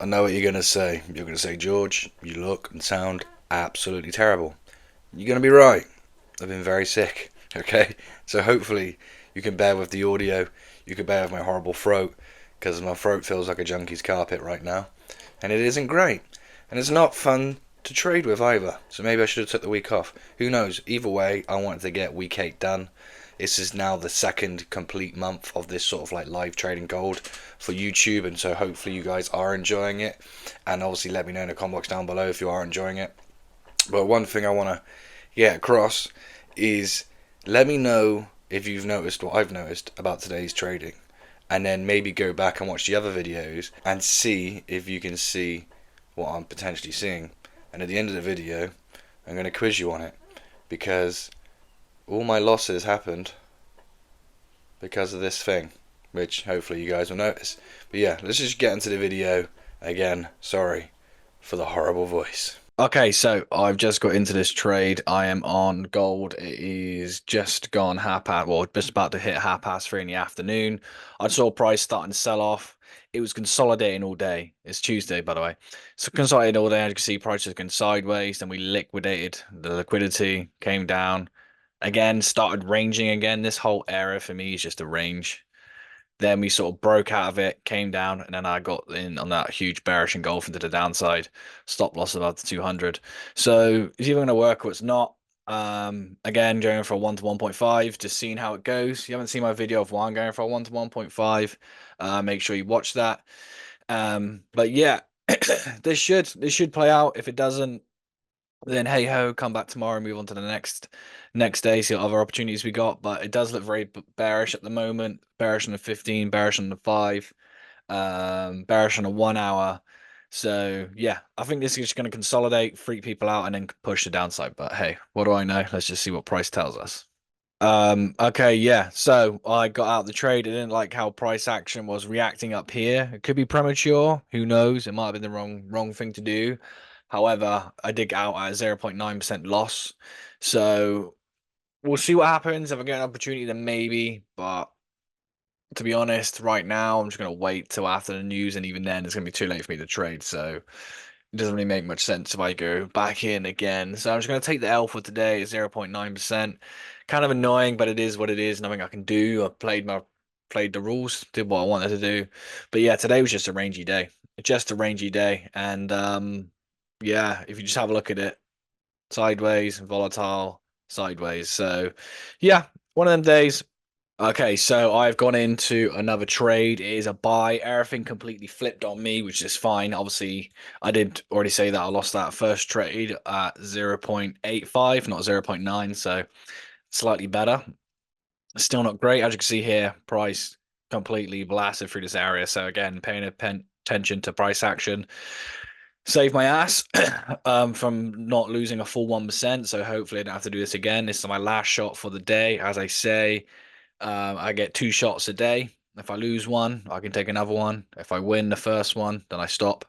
I know what you're going to say. You're going to say, George, you look and sound absolutely terrible. You're going to be right. I've been very sick, okay? So hopefully you can bear with the audio. You can bear with my horrible throat, because my throat feels like a junkie's carpet right now. And it isn't great. And it's not fun to trade with either. So maybe I should have took the week off. Who knows? Either way, I wanted to get week 8 done. This is now the second complete month of this sort of like live trading gold for YouTube, and so hopefully you guys are enjoying it. And obviously let me know in the comment box down below if you are enjoying it. But one thing I want to get across is, let me know if you've noticed what I've noticed about today's trading, and then maybe go back and watch the other videos and see if you can see what I'm potentially seeing. And at the end of the video, I'm going to quiz you on it, because all my losses happened because of this thing, which hopefully you guys will notice. But yeah, let's just get into the video. Again, sorry for the horrible voice. Okay, so I've just got into this trade. I am on gold. It is just gone half past, well, just about to hit 3:30 in the afternoon. I saw price starting to sell off. It was consolidating all day. It's Tuesday, by the way. So consolidating all day. As you can see, price has gone sideways. Then we liquidated. The liquidity came down again, started ranging again. This whole area for me is just a range. Then we sort of broke out of it, came down, and then I got in on that huge bearish engulf into the downside. Stop loss above the 200. So it's either going to work or it's not. Again, going for a 1 to 1.5, just seeing how it goes. If you haven't seen my video of why I'm going for a 1 to 1.5, make sure you watch that. But yeah, this should play out. If it doesn't, then hey ho, come back tomorrow and move on to the next day, see what other opportunities we got. But it does look very bearish at the moment. Bearish on the 15, bearish on the 5, bearish on a 1 hour. So yeah, I think this is just going to consolidate, freak people out, and then push the downside. But hey, what do I know? Let's just see what price tells us. Okay, yeah. So I got out the trade. I didn't like how price action was reacting up here. It could be premature. Who knows? It might have been the wrong thing to do. However, I did get out at a 0.9% loss. So we'll see what happens. If I get an opportunity, then maybe. But to be honest, right now I'm just gonna wait till after the news, and even then it's gonna be too late for me to trade. So it doesn't really make much sense if I go back in again. So I'm just gonna take the L for today at 0.9%. Kind of annoying, but it is what it is. Nothing I can do. I played the rules, did what I wanted to do. But yeah, today was just a rangy day. Just a rangy day. And yeah, if you just have a look at it, sideways, volatile, sideways. So yeah, one of them days. Okay, so I've gone into another trade. It is a buy. Everything completely flipped on me, which is fine. Obviously, I did already say that I lost that first trade at 0.85, not 0.9, so slightly better. Still not great. As you can see here, price completely blasted through this area. So again, paying attention to price action. Saved my ass from not losing a full 1%. So hopefully I don't have to do this again. This is my last shot for the day. As I say, I get 2 shots a day. If I lose one, I can take another one. If I win the first one, then I stop.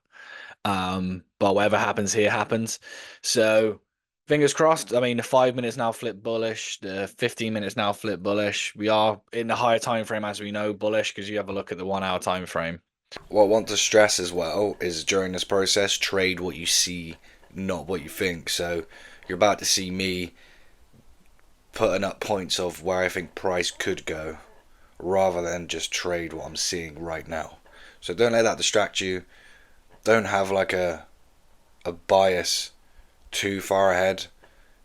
But whatever happens here happens. So fingers crossed. I mean, the 5 minutes now flip bullish. The 15 minutes now flip bullish. We are in the higher time frame, as we know, bullish, because you have a look at the 1 hour time frame. What I want to stress as well is, during this process, trade what you see, not what you think. So you're about to see me putting up points of where I think price could go, rather than just trade what I'm seeing right now. So don't let that distract you. Don't have like a bias too far ahead.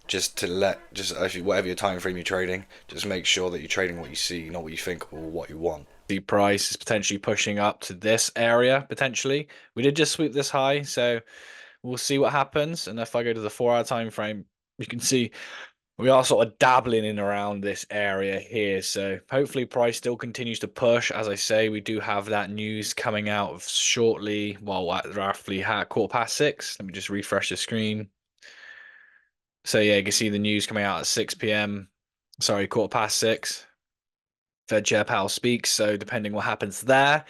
Just to let, just if you, whatever your time frame you're trading, just make sure that you're trading what you see, not what you think or what you want. The price is potentially pushing up to this area, potentially. We did just sweep this high, so we'll see what happens. And if I go to the 4 hour time frame, you can see we are sort of dabbling in around this area here. So hopefully price still continues to push. As I say, we do have that news coming out shortly. Well, at roughly 6:15. Let me just refresh the screen. So yeah, you can see the news coming out at 6 p.m. Sorry, 6:15. Fed Chair Powell speaks. So depending what happens there,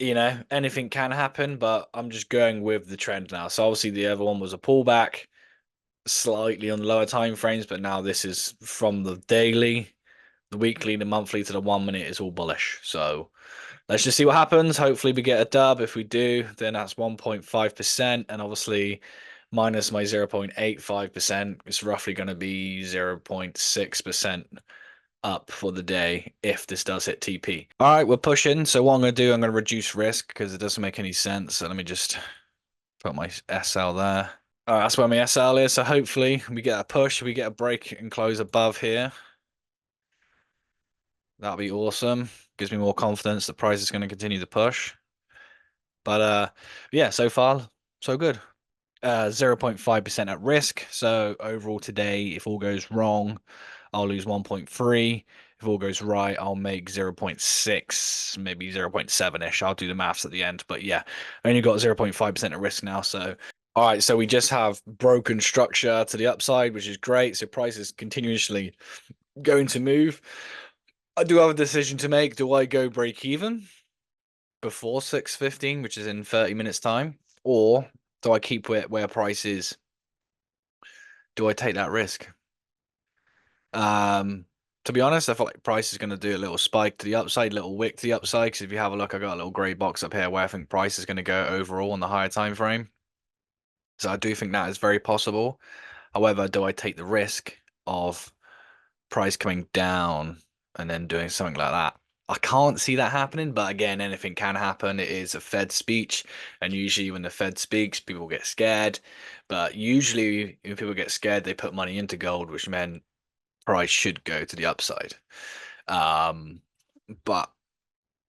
anything can happen, but I'm just going with the trend now. So obviously the other one was a pullback, slightly on lower time frames, but now this is from the daily, the weekly, the monthly to the 1 minute is all bullish. So let's just see what happens. Hopefully we get a dub. If we do, then that's 1.5%. And obviously minus my 0.85%, it's roughly going to be 0.6% up for the day if this does hit TP. All right, we're pushing. So what I'm going to do, I'm going to reduce risk because it doesn't make any sense. So let me just put my SL there. All right, that's where my SL is. So hopefully we get a push, we get a break and close above here. That'll be awesome. Gives me more confidence the price is going to continue to push. But yeah, so far so good. 0.5% at risk. So overall today, if all goes wrong, I'll lose 1.3. If all goes right, I'll make 0.6, maybe 0.7-ish. I'll do the maths at the end. But yeah, I only got 0.5% at risk now. So all right, so we just have broken structure to the upside, which is great. So price is continuously going to move. I do have a decision to make. Do I go break even before 6:15, which is in 30 minutes time, or do I keep where price is? Do I take that risk? To be honest, I feel like price is going to do a little spike to the upside, little wick to the upside. Because if you have a look, I got a little grey box up here where I think price is going to go overall on the higher time frame. So I do think that is very possible. However, do I take the risk of price coming down and then doing something like that? I can't see that happening, but again, anything can happen. It is a Fed speech, and usually when the Fed speaks, people get scared. But usually, when people get scared, they put money into gold, which meant price should go to the upside. Um, but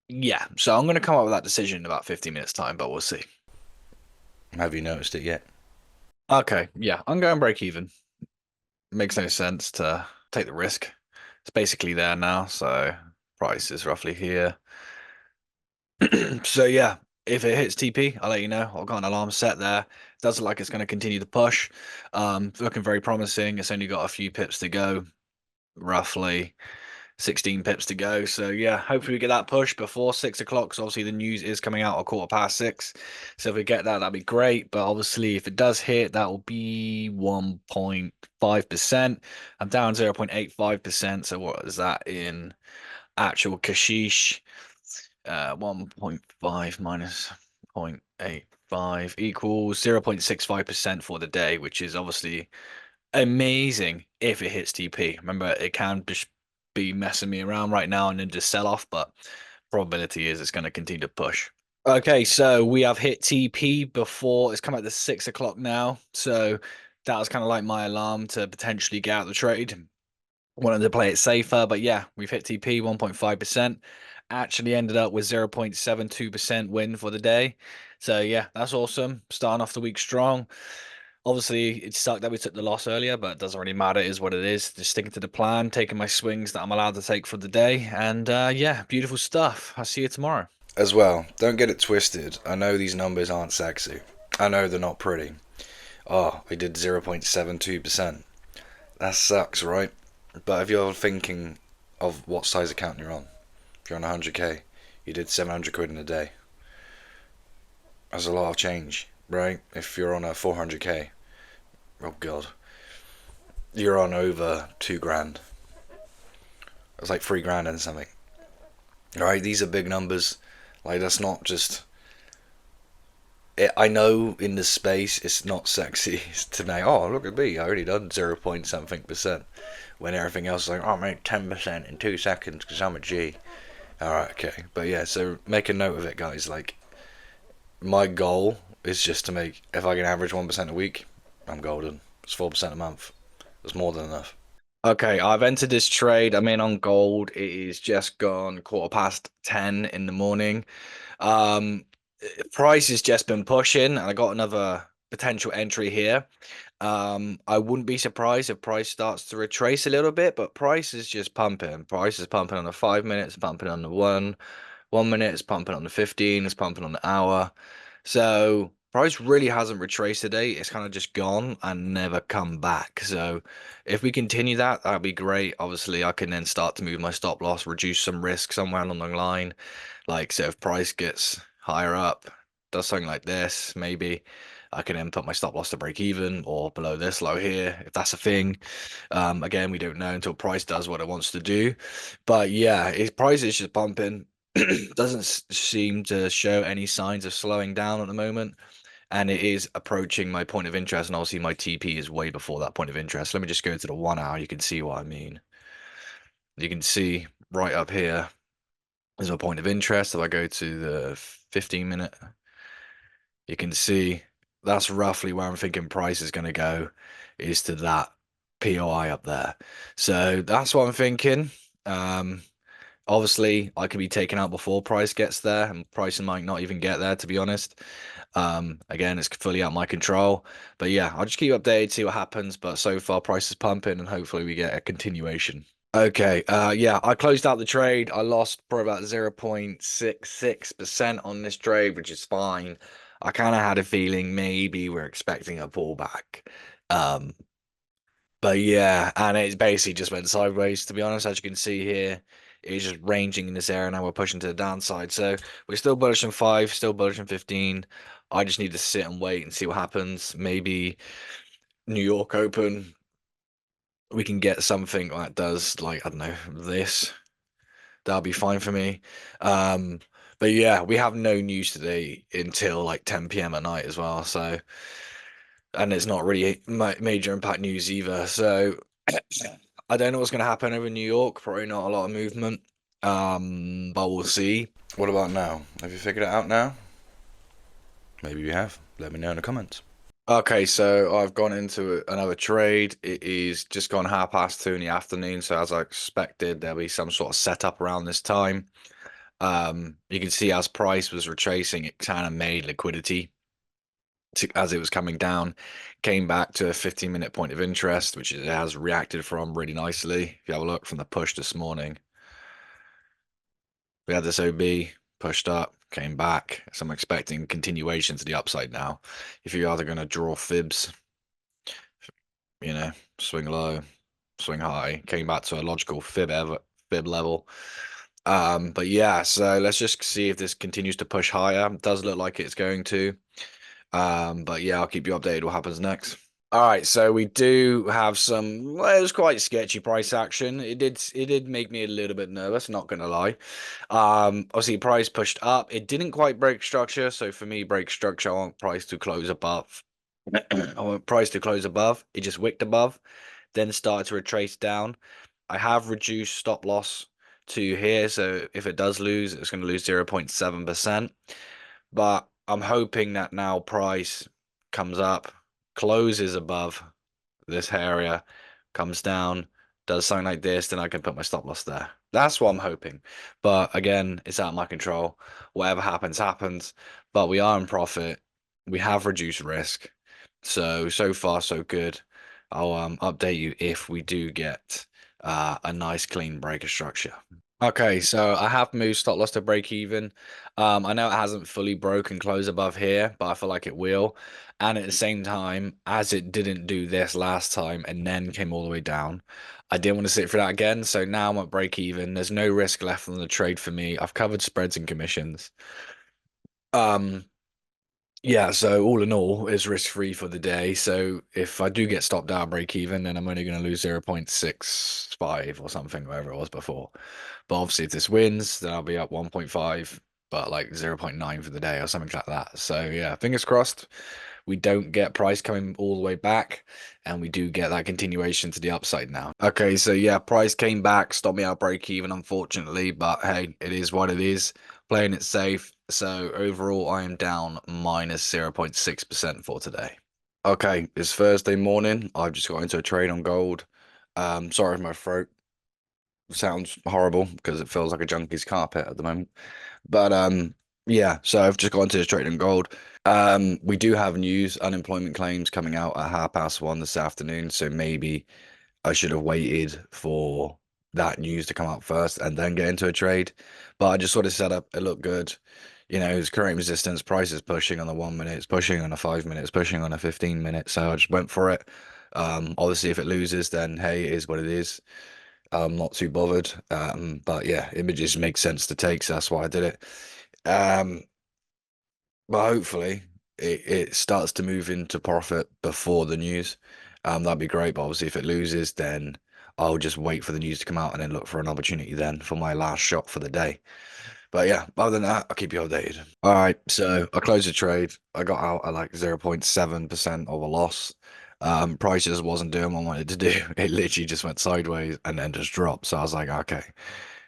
yeah, so I'm going to come up with that decision in about 15 minutes time, but we'll see. Have you noticed it yet? Okay, yeah, I'm going break even. Makes no sense to take the risk. It's basically there now, so price is roughly here. So yeah, if it hits TP, I'll let you know. I've got an alarm set there. Does look like it's going to continue to push. Looking very promising. It's only got a few pips to go, roughly 16 pips to go. So yeah, hopefully we get that push before 6 o'clock. So obviously the news is coming out at 6:15. So if we get that, that'd be great. But obviously if it does hit, that will be 1.5%. I'm down 0.85%. So what is that in actual Kashish? 1.5 minus 0.85 equals 0.65% for the day, which is obviously amazing if it hits TP. Remember, it can just be messing me around right now and then just sell off, but probability is it's going to continue to push. Okay, so we have hit TP before. It's come at the 6 o'clock now. So that was kind of like my alarm to potentially get out of the trade. Wanted to play it safer, but yeah, we've hit TP 1.5%. Actually ended up with 0.72% win for the day. So yeah, that's awesome. Starting off the week strong. Obviously, it sucked that we took the loss earlier, but it doesn't really matter. It is what it is. Just sticking to the plan, taking my swings that I'm allowed to take for the day. And yeah, beautiful stuff. I'll see you tomorrow. As well, don't get it twisted. I know these numbers aren't sexy. I know they're not pretty. Oh, I did 0.72%. That sucks, right? But if you're thinking of what size account you're on, if you're on 100k, you did 700 quid in a day. That's a lot of change, right? If you're on a 400k, oh god, you're on over 2 grand. It's like 3 grand and something. Alright, these are big numbers. Like, that's not just. I know in this space it's not sexy to know, oh, look at me, I already done 0 point something percent. When everything else is like, oh, I made 10% in 2 seconds because I'm a G. Alright, okay. But yeah, so make a note of it, guys. Like, my goal is just to make, if I can average 1% a week, I'm golden. It's 4% a month. That's more than enough. Okay, I've entered this trade. I'm in on gold. It is just gone 10:15 in the morning. Um, Price has just been pushing, and I got another potential entry here. I wouldn't be surprised if price starts to retrace a little bit, but price is just pumping. Price is pumping on the 5 minutes, pumping on the 1 minute, it's pumping on the 15, it's pumping on the hour. So price really hasn't retraced today. It's kind of just gone and never come back. So if we continue that, that'd be great. Obviously, I can then start to move my stop loss, reduce some risk somewhere along the line. Like, so if price gets higher up, does something like this, maybe I can then put my stop loss to break even or below this low here, if that's a thing. Again, we don't know until price does what it wants to do. But yeah, price is just pumping. Doesn't seem to show any signs of slowing down at the moment, and it is approaching my point of interest, and obviously my TP is way before that point of interest. Let me just go to the 1 hour. You can see what I mean. You can see right up here is my point of interest. If I go to the 15-minute, you can see that's roughly where I'm thinking price is going to go, is to that POI up there. So that's what I'm thinking. Um, Obviously, I could be taken out before price gets there, and price might not even get there, to be honest. Again, it's fully out my control. But yeah, I'll just keep updated, see what happens. But so far, price is pumping, and hopefully we get a continuation. Okay, yeah, I closed out the trade. I lost for about 0.66% on this trade, which is fine. I kind of had a feeling maybe we're expecting a pullback. Um, but yeah, and it's basically just went sideways, to be honest. As you can see here, it's just ranging in this area. Now we're pushing to the downside. So we're still bullish on 5, still bullish on 15. I just need to sit and wait and see what happens. Maybe New York Open, we can get something that does, like, I don't know, this. That'll be fine for me. Um, but yeah, we have no news today until like 10 p.m. at night as well. So, and it's not really major impact news either. So, I don't know what's going to happen over in New York. Probably not a lot of movement. But we'll see. What about now? Have you figured it out now? Maybe you have. Let me know in the comments. Okay, so I've gone into another trade. It is just gone 2:30 in the afternoon. So as I expected, there'll be some sort of setup around this time. You can see as price was retracing, it kind of made liquidity as it was coming down, came back to a 15-minute point of interest, which it has reacted from really nicely. If you have a look from the push this morning, we had this OB pushed up, came back. So I'm expecting continuation to the upside now. If you're either going to draw fibs, swing low, swing high, came back to a logical fib level. But yeah, so let's just see if this continues to push higher. It does look like it's going to. But yeah, I'll keep you updated what happens next. All right, so we do have some. Well, it was quite sketchy price action. It did make me a little bit nervous, not gonna lie. Obviously price pushed up. It didn't quite break structure, so for me, break structure, I want price to close above. I want price to close above. It just wicked above, then started to retrace down. I have reduced stop loss to here, so if it does lose, it's going to lose 0.7%. But I'm hoping that now price comes up, closes above this area, comes down, does something like this, then I can put my stop loss there. That's what I'm hoping. But again, it's out of my control. Whatever happens, happens. But we are in profit. We have reduced risk. So far, so good. I'll update you if we do get a nice clean breaker structure. Okay, so I have moved stop loss to break even. I know it hasn't fully broken close above here, but I feel like it will. And at the same time, as it didn't do this last time and then came all the way down, I didn't want to sit for that again. So now I'm at break even. There's no risk left on the trade for me. I've covered spreads and commissions. Um, yeah, so all in all, it's risk free for the day. So if I do get stopped out break even, then I'm only going to lose 0.65 or something, whatever it was before. But obviously, if this wins, then I'll be up 1.5, but like 0.9 for the day or something like that. So yeah, fingers crossed we don't get price coming all the way back and we do get that continuation to the upside now. Okay, so yeah, price came back, stopped me out break even, unfortunately, but hey, it is what it is. Playing it safe. So overall, I am down minus 0.6% for today. Okay, it's Thursday morning. I've just got into a trade on gold. Sorry if my throat sounds horrible because it feels like a junkie's carpet at the moment. But yeah, so I've just got into this trade on gold. We do have news, unemployment claims coming out at 1:30 this afternoon. So maybe I should have waited for that news to come out first and then get into a trade. But I just sort of set up, it looked good. It's current resistance, price is pushing on the 1 minute, it's pushing on a 5 minute, it's pushing on a 15 minute. So I just went for it. Obviously, if it loses, then hey, it is what it is. I'm not too bothered. But yeah, images make sense to take, so that's why I did it. Um, but hopefully it starts to move into profit before the news. That'd be great. But obviously, if it loses, then I'll just wait for the news to come out and then look for an opportunity then for my last shot for the day. But yeah, other than that, I'll keep you updated. All right, so I closed the trade. I got out at like 0.7% of a loss. Price just wasn't doing what I wanted to do. It literally just went sideways and then just dropped. So I was like, okay,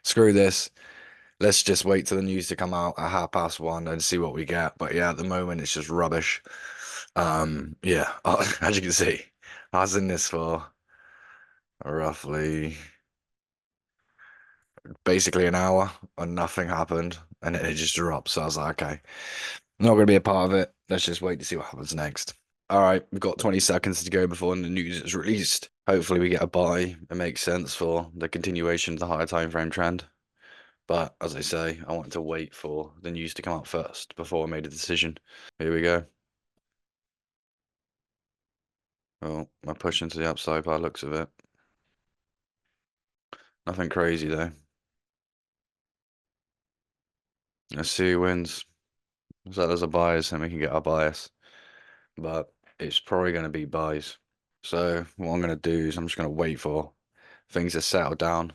screw this. Let's just wait till the news to come out at 1:30 and see what we get. But yeah, at the moment it's just rubbish. Yeah, as you can see, I was in this for roughly basically an hour and nothing happened and then it just dropped. So I was like, okay, I'm not gonna be a part of it. Let's just wait to see what happens next. All right, we've got 20 seconds to go before the news is released. Hopefully we get a buy. It makes sense for the continuation of the higher time frame trend. But as I say, I wanted to wait for the news to come out first before I made a decision. Here we go. Oh, I push into the upside by the looks of it. Nothing crazy though. Let's see who wins. So there's a bias and we can get our bias. But it's probably going to be buys. So what I'm going to do is I'm just going to wait for things to settle down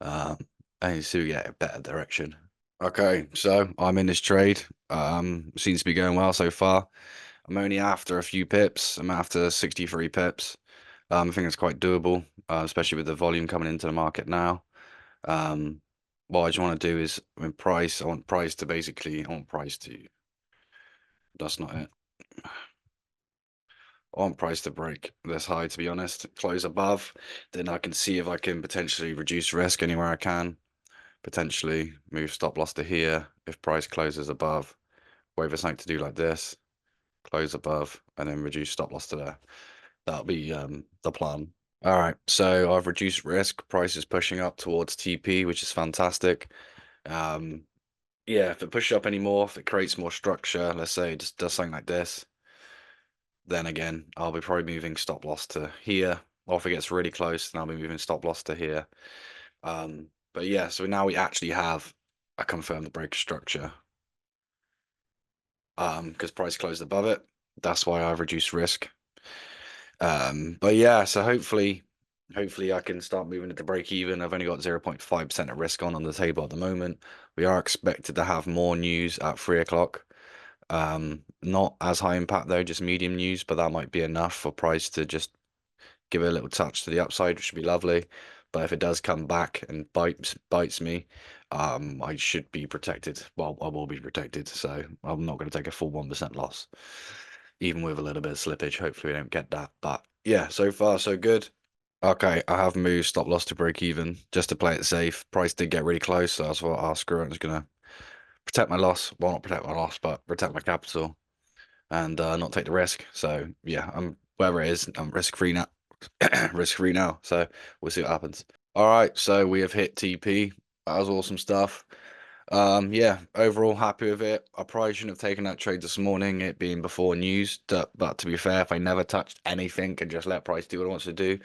um, and see if we get a better direction. Okay, so I'm in this trade. Seems to be going well so far. I'm only after a few pips. I'm after 63 pips. I think it's quite doable, especially with the volume coming into the market now. Um, what I just want to do is, I mean, price. I want price to basically. I want price to. That's not it. I want price to break this high, to be honest. Close above, then I can see if I can potentially reduce risk anywhere I can. Potentially move stop loss to here if price closes above. Wait for something to do like this, close above, and then reduce stop loss to there. That'll be the plan. All right, so I've reduced risk. Price is pushing up towards TP, which is fantastic. Um, yeah, if it pushes up anymore, if it creates more structure, let's say it just does something like this, then again, I'll be probably moving stop loss to here. Or if it gets really close, then I'll be moving stop loss to here. But yeah, so now we actually have a confirmed break structure. Because price closed above it. That's why I've reduced risk. But yeah, so hopefully I can start moving it to break even. I've only got 0.5% of risk on the table at the moment. We are expected to have more news at 3 o'clock. Not as high impact though, just medium news, but that might be enough for price to just give it a little touch to the upside, which would be lovely. But if it does come back and bites me, I should be protected. Well, I will be protected, so I'm not going to take a full 1% loss, even with a little bit of slippage. Hopefully, we don't get that. But yeah, so far so good. Okay, I have moved stop loss to break even just to play it safe. Price did get really close, so I thought, oh, screw it, I'm just gonna protect my loss. Well, not protect my loss, but protect my capital and not take the risk. So yeah, I'm wherever it is, I'm risk free now. Risk free now. So we'll see what happens. All right, so we have hit TP. That was awesome stuff. Yeah, overall happy with it. I probably shouldn't have taken that trade this morning, it being before news. But to be fair, if I never touched anything and just let price do what it wants to do,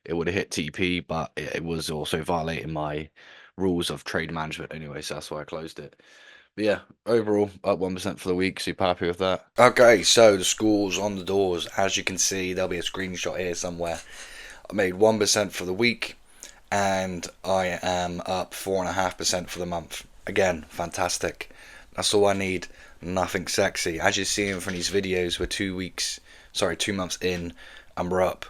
it would have hit TP. But it was also violating my rules of trade management anyway, so that's why I closed it. But yeah, overall up 1% for the week. Super happy with that. Okay, so the scores on the doors. As you can see, there'll be a screenshot here somewhere. I made 1% for the week, and I am up 4.5% for the month. Again, fantastic. That's all I need. Nothing sexy. As you're seeing from these videos, we're 2 months in, and we're up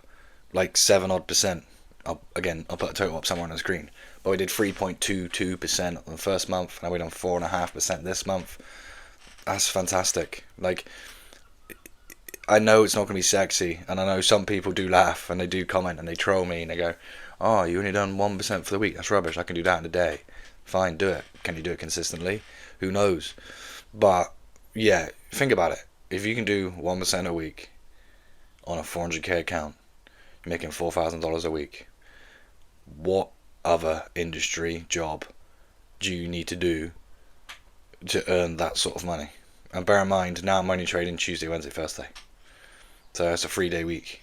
like 7 odd percent. I'll put a total up somewhere on the screen. But we did 3.22% on the first month, and we done 4.5% this month. That's fantastic. Like, I know it's not going to be sexy, and I know some people do laugh and they do comment and they troll me and they go, "Oh, you only done 1% for the week. That's rubbish. I can do that in a day." Fine, do it. Can you do it consistently? Who knows? But yeah, think about it. If you can do 1% a week on a 400k account, you're making $4,000 a week. What other industry job do you need to do to earn that sort of money? And bear in mind, now I'm only trading Tuesday, Wednesday, Thursday. So it's a 3-day week.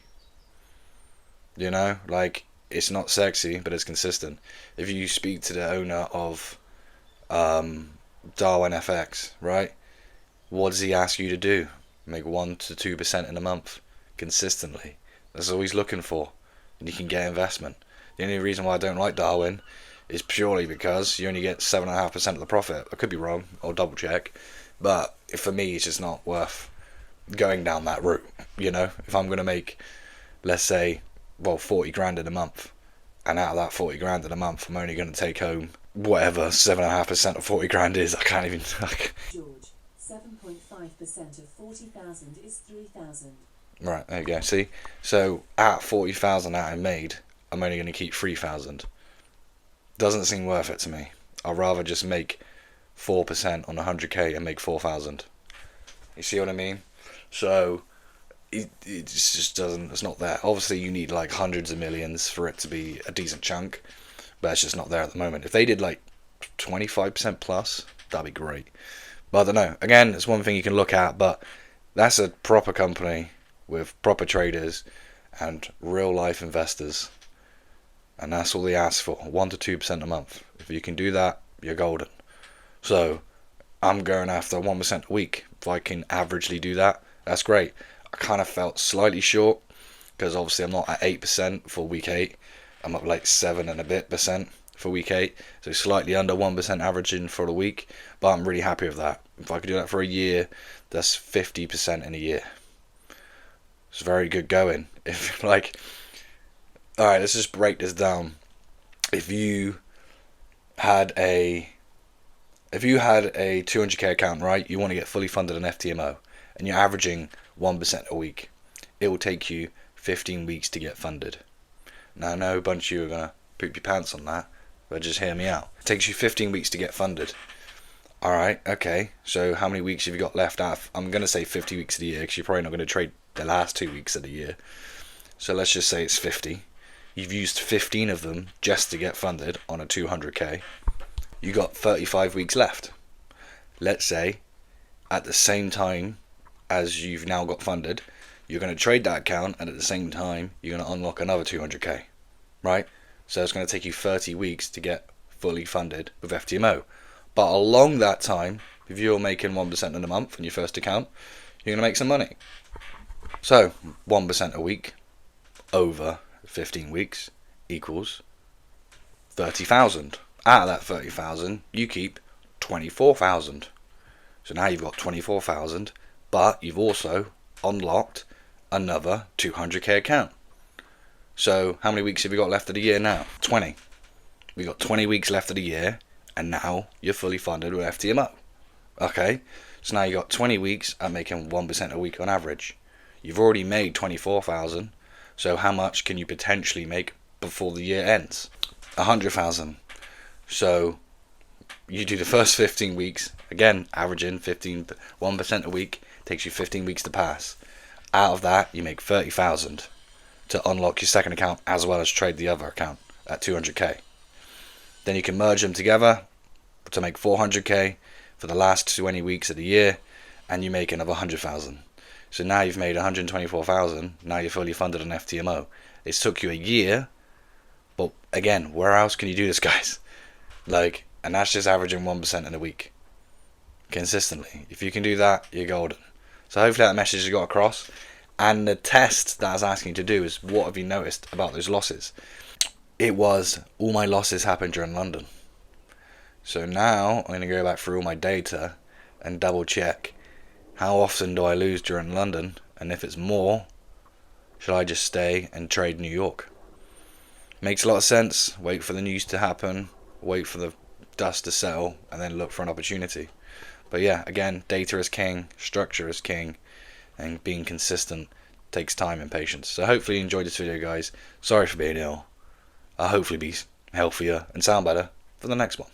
You know, like, it's not sexy, but it's consistent. If you speak to the owner of Darwin FX, right? What does he ask you to do? Make 1 to 2% in a month consistently. That's all he's looking for, and you can get investment. The only reason why I don't like Darwin is purely because you only get 7.5% of the profit. I could be wrong, I'll double check. But for me, it's just not worth going down that route. If I'm going to make, let's say, 40 grand in a month, and out of that 40 grand in a month, I'm only going to take home whatever 7.5% of 40 grand is. I can't even. George, 7.5% of 40,000 is 3,000. Right, there you go. See? So at 40,000 that I made, I'm only going to keep 3,000. Doesn't seem worth it to me. I'd rather just make 4% on 100k and make 4,000. You see what I mean? So it just doesn't. It's not there. Obviously, you need like hundreds of millions for it to be a decent chunk, but it's just not there at the moment. If they did like 25% plus, that'd be great. But I don't know. Again, it's one thing you can look at, but that's a proper company with proper traders and real life investors, and that's all they ask for, 1 to 2% a month. If you can do that, you're golden. So I'm going after 1% a week. If I can averagely do that, that's great. I kind of felt slightly short because obviously I'm not at 8% for week 8. I'm up like 7 and a bit percent for week 8, so slightly under 1% averaging for the week, but I'm really happy with that. If I could do that for a year, that's 50% in a year. It's very good going. If like, all right, let's just break this down. If you had a 200k account, right, you want to get fully funded on FTMO, and you're averaging 1% a week, it will take you 15 weeks to get funded. Now I know a bunch of you are gonna poop your pants on that, but just hear me out. It takes you 15 weeks to get funded. Alright, okay, so how many weeks have you got left out? I'm gonna say 50 weeks of the year, because you're probably not gonna trade the last 2 weeks of the year. So let's just say it's 50. You've used 15 of them just to get funded on a 200k. You got 35 weeks left. Let's say at the same time as you've now got funded, you're going to trade that account, and at the same time you're going to unlock another 200k, right? So it's going to take you 30 weeks to get fully funded with FTMO. But along that time, if you're making 1% in a month on your first account, you're going to make some money. So 1% a week over 15 weeks equals 30,000. Out of that 30,000, you keep 24,000. So now you've got 24,000, but you've also unlocked another 200k account. So how many weeks have you got left of the year now? 20. We got 20 weeks left of the year, and now you're fully funded with FTMO. Okay, so now you got 20 weeks at making 1% a week on average. You've already made 24,000. So how much can you potentially make before the year ends? 100,000. So you do the first 15 weeks, again averaging 1% a week, takes you 15 weeks to pass. Out of that, you make 30,000 to unlock your second account as well as trade the other account at 200k. Then you can merge them together to make 400k for the last 20 weeks of the year, and you make another 100,000. So now you've made 124,000. Now you're fully funded on FTMO. It took you a year, but again, where else can you do this, guys? And that's just averaging 1% in a week consistently. If you can do that, you're golden. So hopefully that message has got across. And the test that I was asking you to do is, what have you noticed about those losses? It was all my losses happened during London. So now I'm going to go back through all my data and double check how often do I lose during London, and if it's more, should I just stay and trade New York? Makes a lot of sense. Wait for the news to happen, wait for the dust to settle, and then look for an opportunity. But yeah, again, data is king, structure is king, and being consistent takes time and patience. So hopefully you enjoyed this video, guys. Sorry for being ill. I'll hopefully be healthier and sound better for the next one.